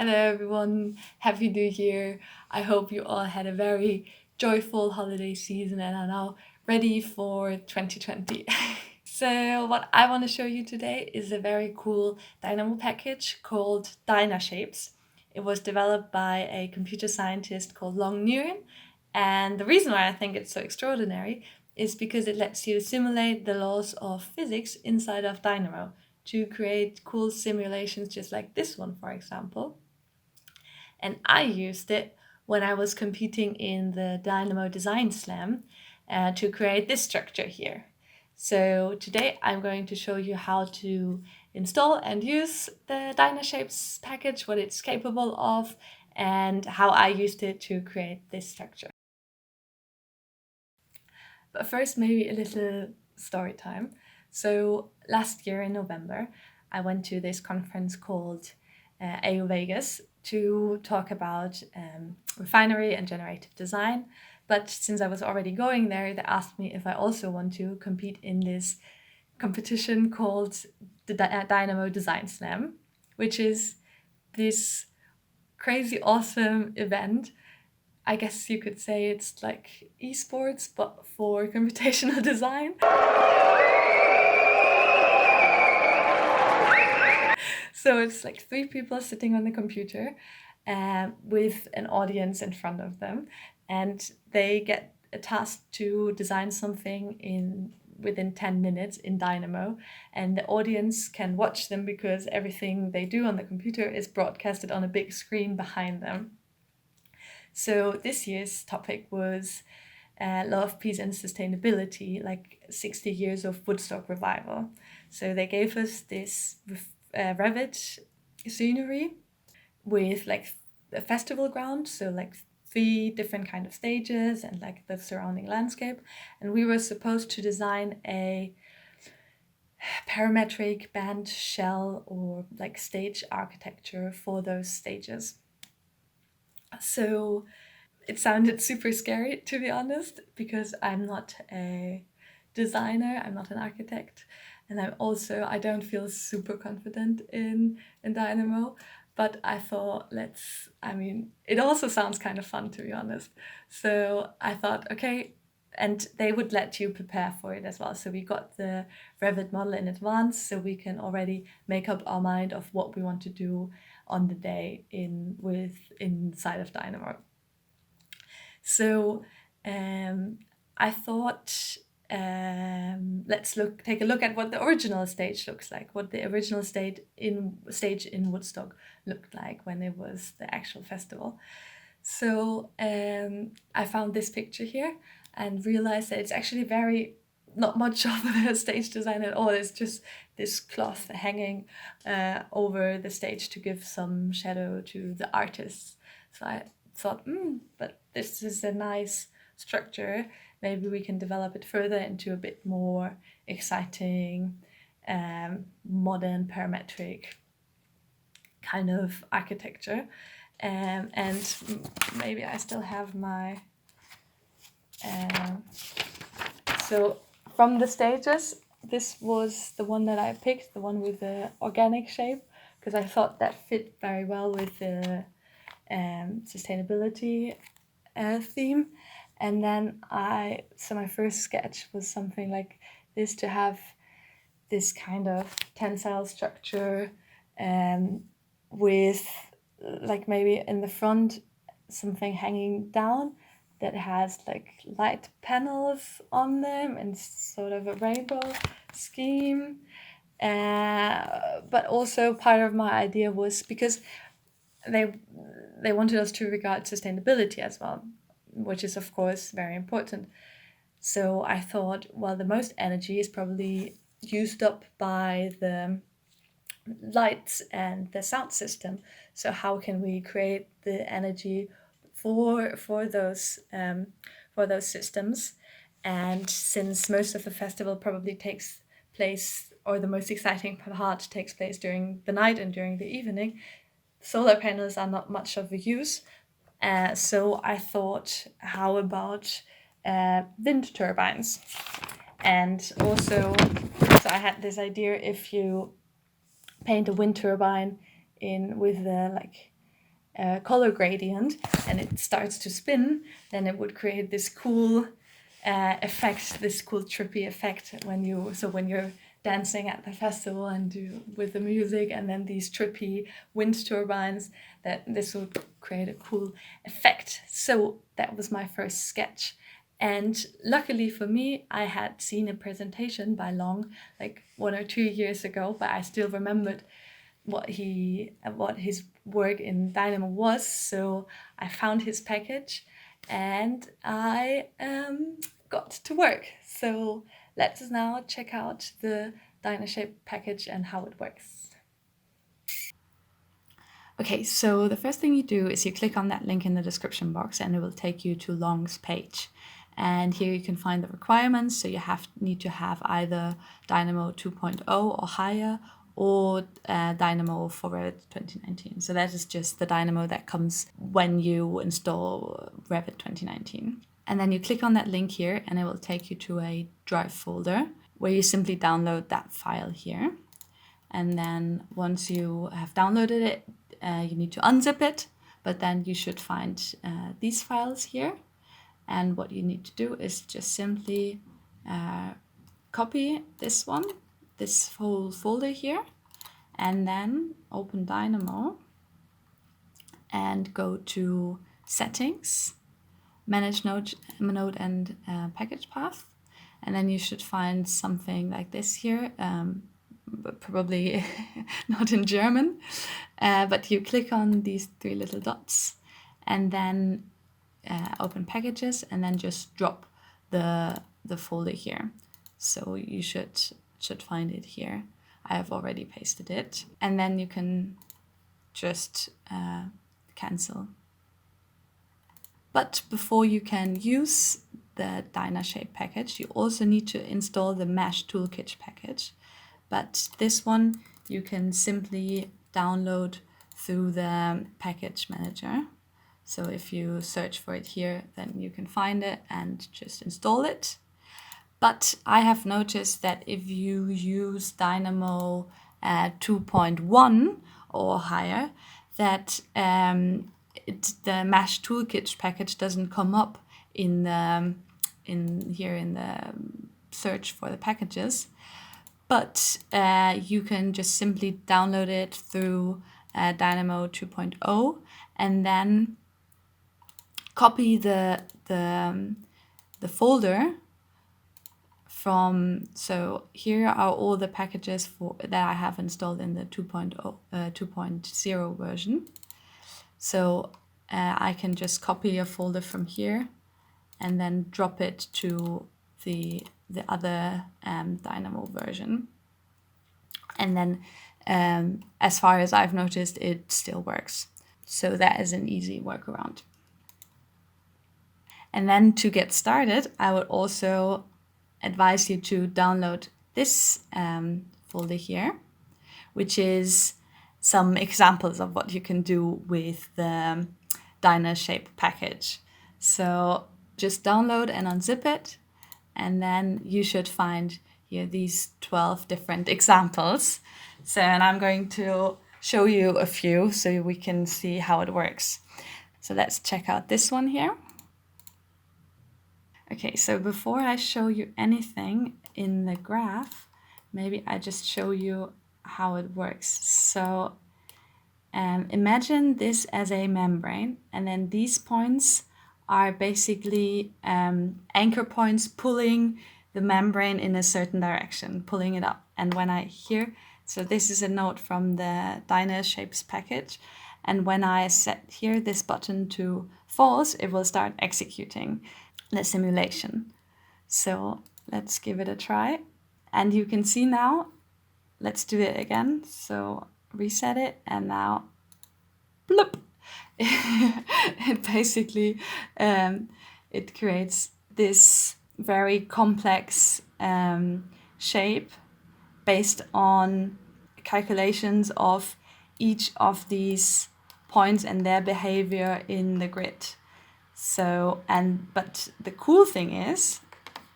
Hello everyone, Happy New Year. I hope you all had a very joyful holiday season and are now ready for 2020. So what I want to show you today is a very cool Dynamo package called Dynashapes. It was developed by a computer scientist called Long Nguyen, and the reason why I think it's so extraordinary is because it lets you simulate the laws of physics inside of Dynamo to create cool simulations just like this one, for example. And I used it when I was competing in the Dynamo Design Slam to create this structure here. So today I'm going to show you how to install and use the Dynashapes package, what it's capable of, and how I used it to create this structure. But first, maybe a little story time. So last year in November, I went to this conference called AU Vegas to talk about refinery and generative design. But since I was already going there, they asked me if I also want to compete in this competition called the Dynamo Design Slam, which is this crazy awesome event. I guess you could say it's like esports, but for computational design. So it's like three people sitting on the computer with an audience in front of them, and they get a task to design something within 10 minutes in Dynamo, and the audience can watch them because everything they do on the computer is broadcasted on a big screen behind them. So this year's topic was love, peace, and sustainability, like 60 years of Woodstock revival. So they gave us this Revit scenery with like a festival ground, so like 3 different kind of stages and like the surrounding landscape. And we were supposed to design a parametric band shell or like stage architecture for those stages. So it sounded super scary, to be honest, because I'm not a designer, I'm not an architect, and I don't feel super confident in Dynamo. But I thought, it also sounds kind of fun, to be honest. So I thought, okay, and they would let you prepare for it as well. So we got the Revit model in advance, so we can already make up our mind of what we want to do on the day inside of Dynamo. So I thought let's take a look at what the original stage looks like, what the original stage in Woodstock looked like when it was the actual festival. So I found this picture here and realized that it's actually not much of a stage design at all. It's just this cloth hanging over the stage to give some shadow to the artists. So I thought, but this is a nice structure. Maybe we can develop it further into a bit more exciting, modern parametric kind of architecture. And maybe I still have my... So from the stages, this was the one that I picked, the one with the organic shape, because I thought that fit very well with the sustainability theme. And then my first sketch was something like this, to have this kind of tensile structure with like maybe in the front something hanging down that has like light panels on them and sort of a rainbow scheme. But also part of my idea was because they wanted us to regard sustainability as well, which is of course very important. So I thought, well, the most energy is probably used up by the lights and the sound system. So how can we create the energy for those systems? And since most of the festival probably takes place, or the most exciting part takes place during the night and during the evening, solar panels are not much of a use. So I thought, how about wind turbines? And also, so I had this idea, if you paint a wind turbine in with the like color gradient and it starts to spin, then it would create this cool effect, this cool trippy effect when you're dancing at the festival and with the music and then these trippy wind turbines, that this would create a cool effect. So that was my first sketch. And luckily for me, I had seen a presentation by Long like 1 or 2 years ago, but I still remembered what his work in Dynamo was. So I found his package and I got to work. So let's now check out the DynaShape package and how it works. Okay, so the first thing you do is you click on that link in the description box and it will take you to Long's page. And here you can find the requirements. So you need to have either Dynamo 2.0 or higher, or Dynamo for Revit 2019. So that is just the Dynamo that comes when you install Revit 2019. And then you click on that link here and it will take you to a Drive folder where you simply download that file here. And then once you have downloaded it, you need to unzip it, but then you should find these files here. And what you need to do is just simply copy this one, this whole folder here, and then open Dynamo and go to Settings, Manage Node and Package Path. And then you should find something like this here, but probably not in German. But you click on these 3 little dots and then open Packages and then just drop the folder here. So you should find it here. I have already pasted it. And then you can just cancel. But before you can use the DynaShape package, you also need to install the Mesh Toolkit package. But this one you can simply download through the package manager. So if you search for it here, then you can find it and just install it. But I have noticed that if you use Dynamo 2.1 or higher, that the Mesh Toolkit package doesn't come up in the search for the packages. But you can just simply download it through Dynamo 2.0 and then copy the folder from. So here are all the packages that I have installed in the 2.0 version. So I can just copy a folder from here and then drop it to the other Dynamo version. And then as far as I've noticed, it still works. So that is an easy workaround. And then to get started, I would also advise you to download this folder here, which is some examples of what you can do with the DynaShape package. So just download and unzip it, and then you should find here these 12 different examples. So, and I'm going to show you a few so we can see how it works. So let's check out this one here. Okay, so before I show you anything in the graph, maybe I just show you how it works. So imagine this as a membrane, and then these points are basically anchor points pulling the membrane in a certain direction, pulling it up. And when I so this is a node from the Dynashapes package, and when I set here this button to false, it will start executing the simulation. So let's give it a try. And you can see now, let's do it again. So reset it, and now, bloop. It basically, it creates this very complex shape based on calculations of each of these points and their behavior in the grid. So, but the cool thing is,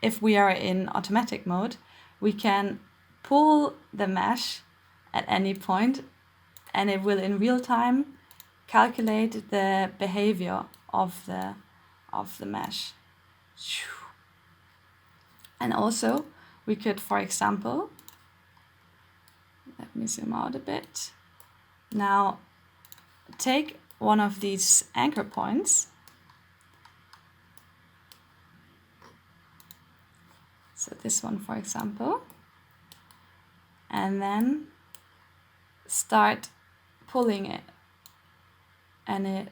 if we are in automatic mode, we can pull the mesh at any point and it will in real time calculate the behavior of the mesh. And also we could, for example, let me zoom out a bit. Now take one of these anchor points. So this one, for example, and then start pulling it, and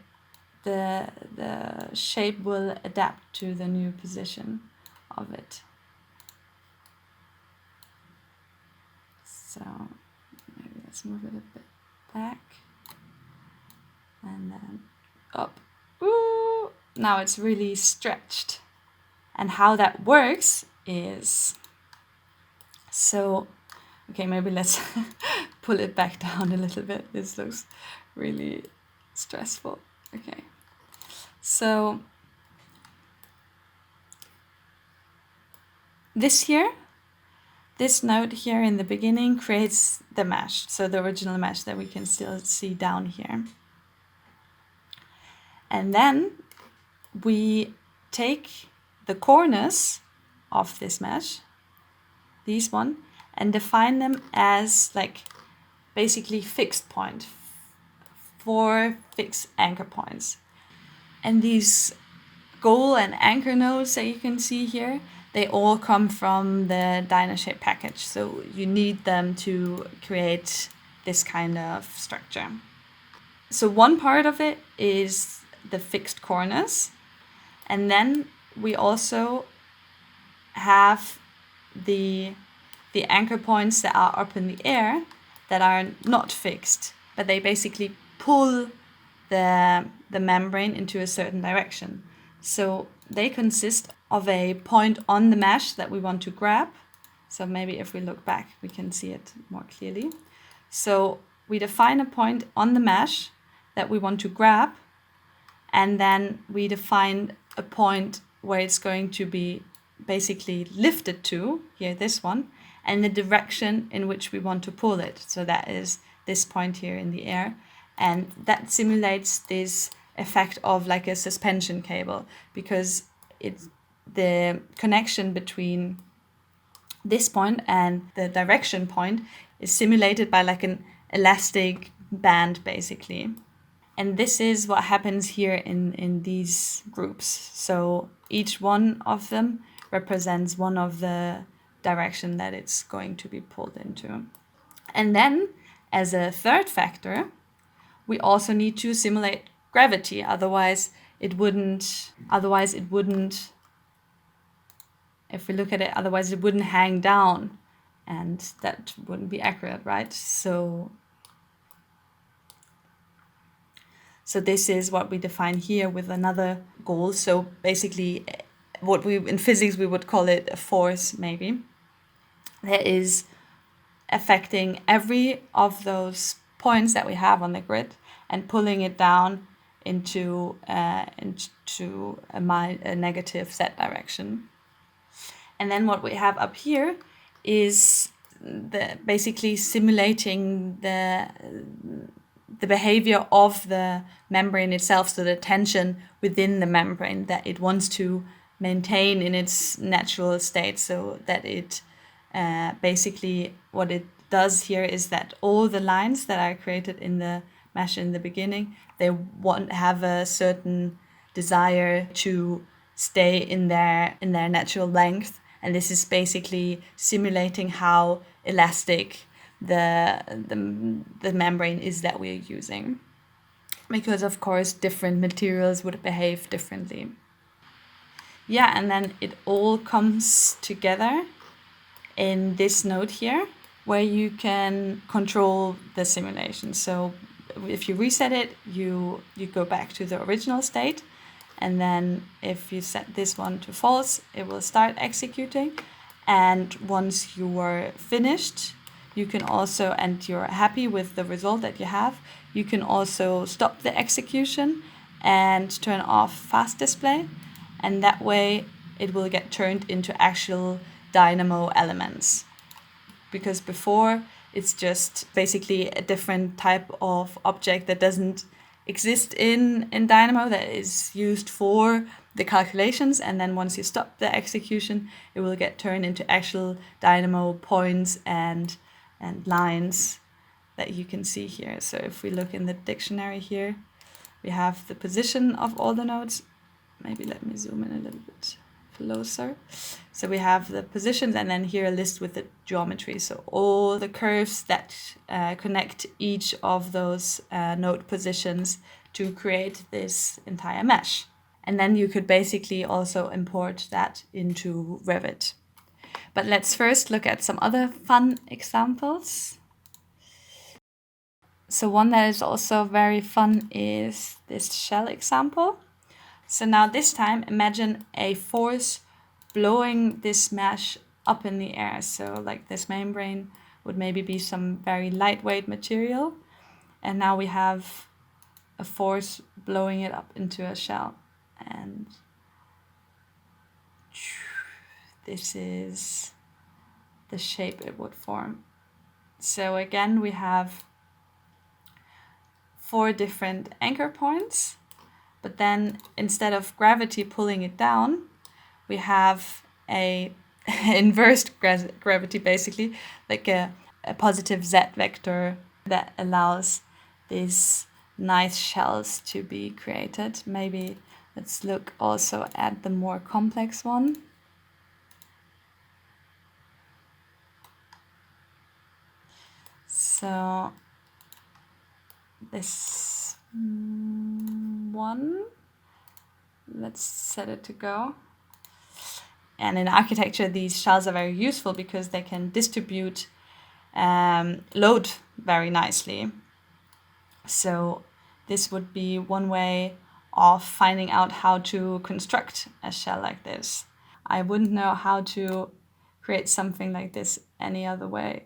the shape will adapt to the new position of it. So maybe let's move it a bit back and then up. Ooh, now it's really stretched. And how that works is, so, okay, maybe let's pull it back down a little bit. This looks really stressful. Okay, so this node here in the beginning creates the mesh, so the original mesh that we can still see down here. And then we take the corners of this mesh, these one, and define them as like basically fixed point, 4 fixed anchor points. And these goal and anchor nodes that you can see here, they all come from the DynaShape package. So you need them to create this kind of structure. So one part of it is the fixed corners. And then we also have the anchor points that are up in the air that are not fixed, but they basically pull the membrane into a certain direction. So they consist of a point on the mesh that we want to grab. So maybe if we look back, we can see it more clearly. So we define a point on the mesh that we want to grab, and then we define a point where it's going to be basically lifted to, here this one, and the direction in which we want to pull it. So that is this point here in the air. And that simulates this effect of like a suspension cable, because it's the connection between this point and the direction point is simulated by like an elastic band basically. And this is what happens here in these groups. So each one of them represents one of the direction that it's going to be pulled into. And then as a third factor, we also need to simulate gravity. Otherwise it wouldn't, if we look at it, otherwise it wouldn't hang down, and that wouldn't be accurate, right? So this is what we define here with another goal. So basically what we in physics we would call it a force, maybe, that is affecting every of those points that we have on the grid and pulling it down into a negative z direction. And then what we have up here is basically simulating the behavior of the membrane itself, so the tension within the membrane that it wants to maintain in its natural state, so that it basically what it does here is that all the lines that are created in the mesh in the beginning, they have a certain desire to stay in their natural length, and this is basically simulating how elastic the membrane is that we're using, because of course different materials would behave differently. Yeah, and then it all comes together in this node here where you can control the simulation. So if you reset it, you go back to the original state, and then if you set this one to false, it will start executing. And once you are finished, you can also, and you're happy with the result that you have, you can also stop the execution and turn off fast display. And that way it will get turned into actual Dynamo elements. Because before it's just basically a different type of object that doesn't exist in Dynamo that is used for the calculations, and then once you stop the execution, it will get turned into actual Dynamo points and lines that you can see here. So if we look in the dictionary here, we have the position of all the nodes. Maybe let me zoom in a little bit closer. So we have the positions, and then here a list with the geometry. So all the curves that connect each of those node positions to create this entire mesh. And then you could basically also import that into Revit. But let's first look at some other fun examples. So one that is also very fun is this shell example. So now this time, imagine a force blowing this mesh up in the air. So like this membrane would maybe be some very lightweight material. And now we have a force blowing it up into a shell. And this is the shape it would form. So again, we have 4 different anchor points, but then instead of gravity pulling it down, we have a inverse gravity, basically, like a positive z vector that allows these nice shells to be created. Maybe let's look also at the more complex one. So this one, let's set it to go. And in architecture, these shells are very useful because they can distribute load very nicely. So this would be one way of finding out how to construct a shell like this. I wouldn't know how to create something like this any other way.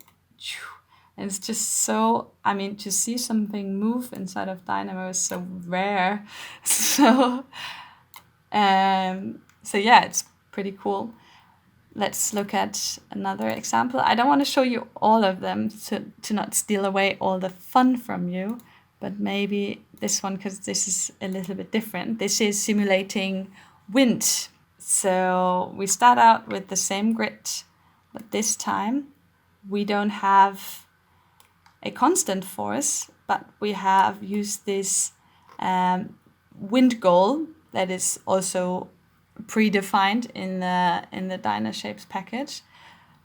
And it's just so, I mean, to see something move inside of Dynamo is so rare. So yeah, it's pretty cool. Let's look at another example. I don't want to show you all of them to not steal away all the fun from you, but maybe this one, because this is a little bit different. This is simulating wind. So we start out with the same grid, but this time we don't have a constant force, but we have used this wind goal that is also predefined in the Dynashapes package,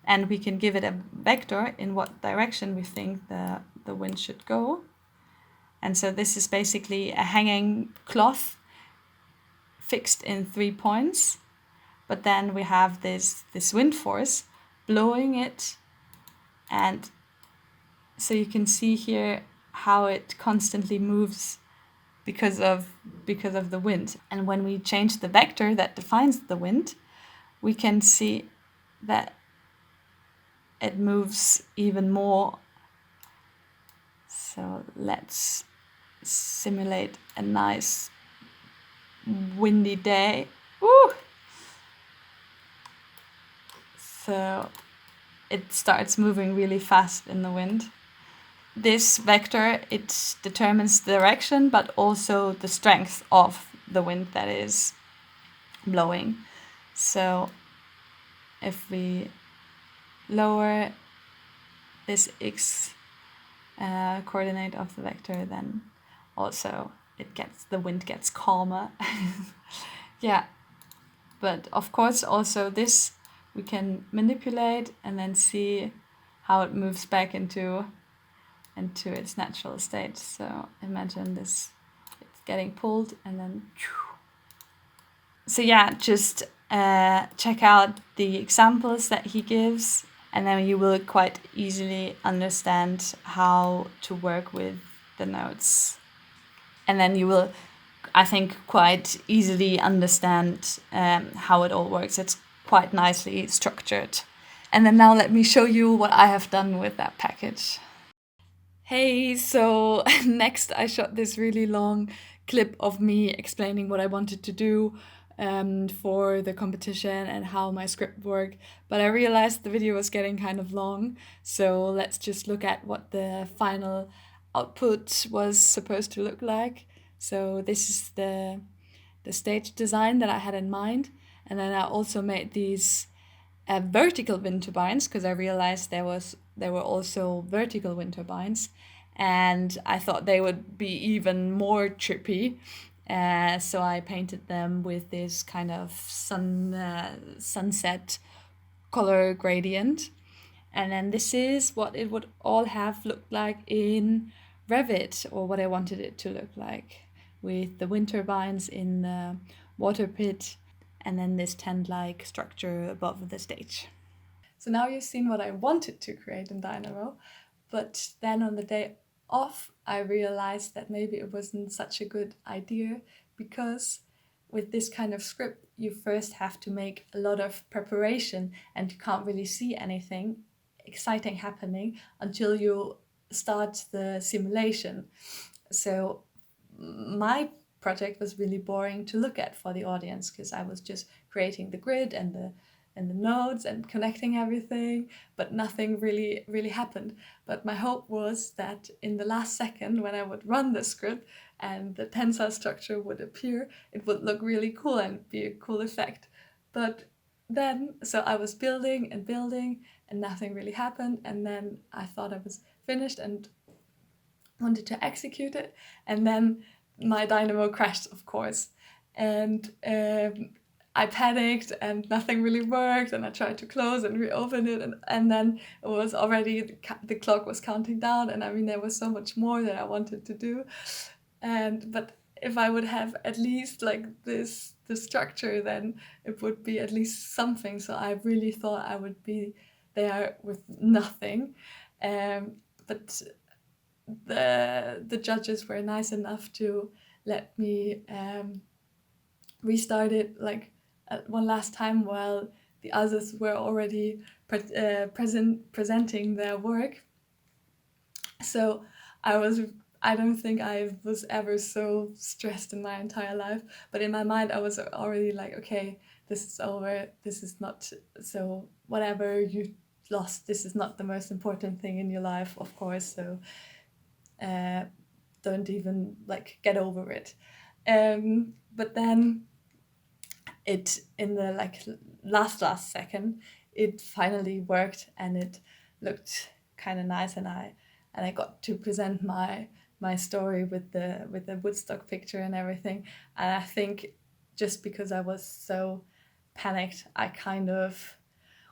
and we can give it a vector in what direction we think the wind should go. And so this is basically a hanging cloth fixed in 3 points, but then we have this wind force blowing it, and so you can see here how it constantly moves because of the wind. And when we change the vector that defines the wind, we can see that it moves even more. So let's simulate a nice windy day. Woo! So it starts moving really fast in the wind. This vector, it determines the direction, but also the strength of the wind that is blowing. So if we lower this x coordinate of the vector, then also the wind gets calmer. Yeah, but of course also this we can manipulate and then see how it moves back into its natural state. So imagine this, it's getting pulled and then. So yeah, just check out the examples that he gives, and then you will quite easily understand how to work with the nodes. And then you will, I think, quite easily understand how it all works. It's quite nicely structured. And then now let me show you what I have done with that package. Hey, so next I shot this really long clip of me explaining what I wanted to do for the competition and how my script worked, but I realized the video was getting kind of long, so let's just look at what the final output was supposed to look like. So this is the stage design that I had in mind. And then I also made these vertical wind turbines because I realized there were also vertical wind turbines, and I thought they would be even more trippy. So I painted them with this kind of sunset color gradient. And then this is what it would all have looked like in Revit, or what I wanted it to look like, with the wind turbines in the water pit and then this tent-like structure above the stage. So now you've seen what I wanted to create in Dynamo, but then on the day off, I realized that maybe it wasn't such a good idea, because with this kind of script, you first have to make a lot of preparation and you can't really see anything exciting happening until you start the simulation. So my project was really boring to look at for the audience, because I was just creating the grid and the nodes and connecting everything, but nothing really happened. But my hope was that in the last second, when I would run the script and the tensile structure would appear, it would look really cool and be a cool effect. But then, so I was building and building and nothing really happened, and then I thought I was finished and wanted to execute it, and then my Dynamo crashed, of course, and I panicked and nothing really worked, and I tried to close and reopen it, and then it was already, the clock was counting down, and I mean there was so much more that I wanted to do, but if I would have at least like this, the structure, then it would be at least something. So I really thought I would be there with nothing, but the judges were nice enough to let me restart it like one last time while the others were already presenting their work. So I don't think I was ever so stressed in my entire life, but in my mind I was already like, okay, this is over, this is not, so whatever you lost, this is not the most important thing in your life, of course, so don't even like get over it. But then it, in the like last second, it finally worked and it looked kind of nice, and I got to present my story with the Woodstock picture and everything. And I think just because I was so panicked, I kind of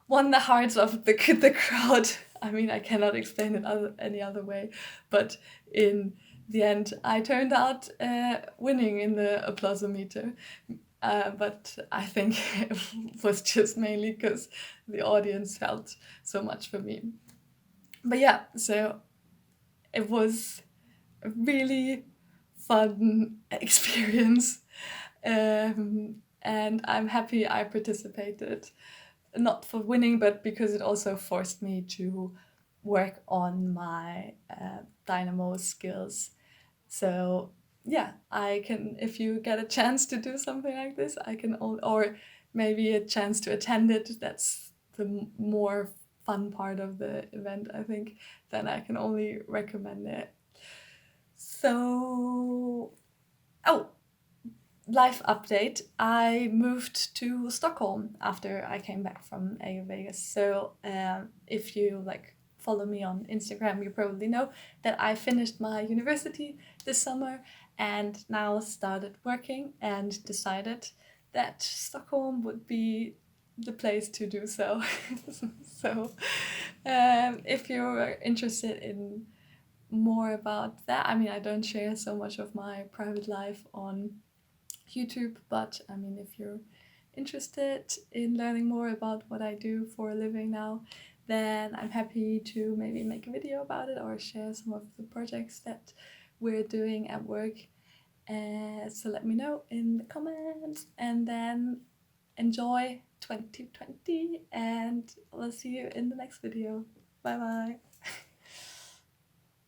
won the hearts of the crowd. I mean, I cannot explain it any other way, but in the end, I turned out winning in the applausometer. But I think it was just mainly because the audience felt so much for me. But yeah, so it was a really fun experience, and I'm happy I participated. Not for winning, but because it also forced me to work on my Dynamo skills. So yeah, I can, if you get a chance to do something like this, I can, or maybe a chance to attend it, that's the more fun part of the event, I think, then I can only recommend it. So, oh, life update. I moved to Stockholm after I came back from AU Vegas. So if you like follow me on Instagram, you probably know that I finished my university this summer and now started working, and decided that Stockholm would be the place to do so. So if you're interested in more about that, I mean, I don't share so much of my private life on YouTube, but I mean, if you're interested in learning more about what I do for a living now, then I'm happy to maybe make a video about it or share some of the projects that we're doing at work. So let me know in the comments, and then enjoy 2020, and I'll see you in the next video. Bye bye.